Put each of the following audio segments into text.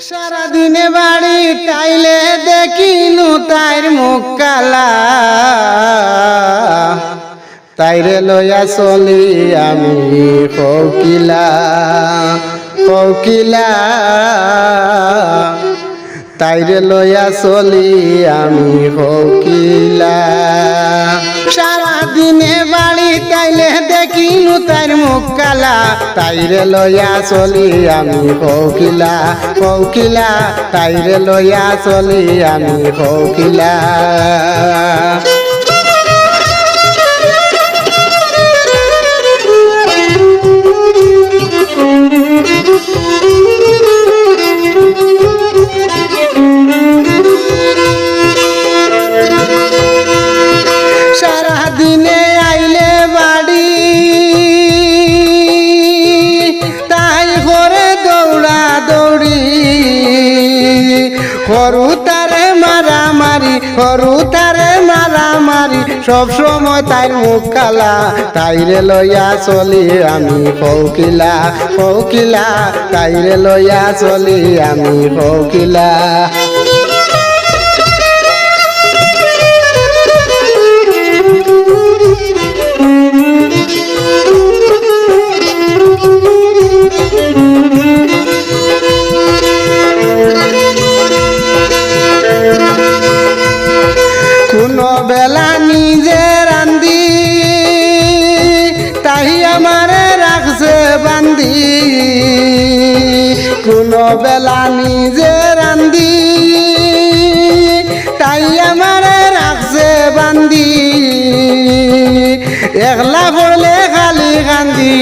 সারাদিনে বাড়ি তাইলে দেখিনু তাইর মুখ কালা, তাইরে লইয়া চলি আমি কোকিলা কোকিলা, তাইরে লইয়া চলি আমি কোকিলা। সারাদিনে বাড়ি তাইলে দেখিনু তাইর মুখ কালা, তাইরে লইয়া চলি আমি কোকিলা কোকিলা, তাইরে লইয়া চলি আমি কোকিলা। সারাদিনে আইলে বাড়ি তাই করে দৌড়া দৌড়ি, সরু তারে মারামারি সরু তারে মারামারি, সব সময় তাইর মুখ কালা, তাইরে লইয়া চলি আমি কোকিলা কোকিলা, তাইরে লইয়া চলি আমি কোকিলা। কোনো বেলা নিজে রান্ধি তাই আমারে রাখছে বান্ধি, কোনো বেলা নিজে রান্ধি তাই আমারে রাখছে বান্ধি, একলা পড়লে খালি কান্দি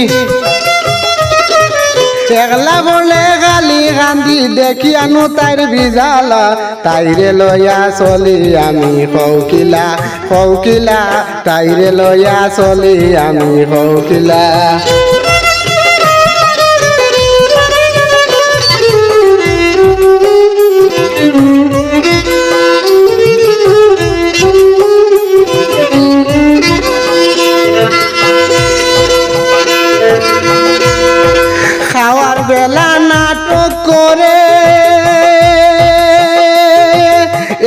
একলা পড়লে খালি কান্দি, দেখি আনু তাইর ভিজালা, তাইরে লইয়া চলি আমি কোকিলা কোকিলা, তাইরে লইয়া চলি আমি কোকিলা। খাওয়ার বেলা নাটক করে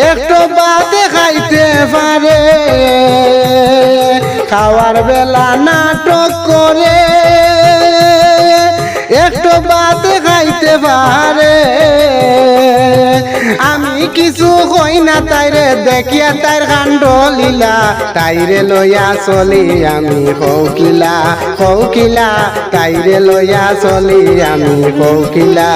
একটু বাদে খাইতে পারে, খাওয়ার বেলা নাটক করে একটু বাদে খাইতে পারে, আমি কিছু কই না তাইরে দেখিয়া তাইর কাণ্ড লীলা, তাইরে লইয়া চলি আমি কোকিলা কোকিলা, তাইরে লইয়া চলি আমি কোকিলা।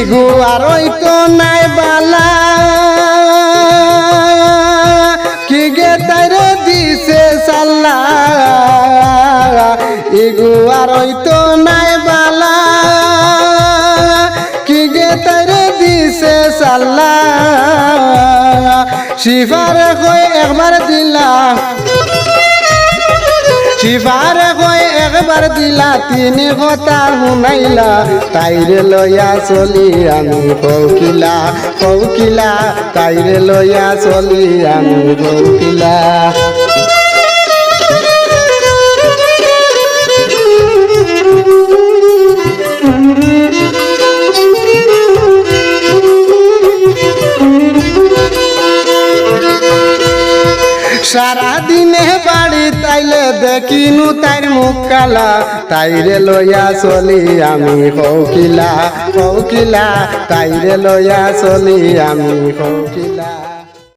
ইগু আর তো নাই বালা, কি গে তাইরে দিছে সাল্লা, ইগু আর তো নাই বালা, কি গে তাইরে দিছে সাল্লা, শিফারে কই একবার দিলা শিফারে কই একবার দিলা, তিনি কথা শুনাইলা, তাইরে লইয়া চলি আমি কোকিলা কোকিলা, তাইরে লইয়া চলি আমি কোকিলা। সারাদিনে বাড়ি তাইলে দেখিনু তাইর মুখ কালা, তাইরে লইয়া চলি আমি কোকিলা কোকিলা, তাইরে লইয়া চলি আমি কোকিলা।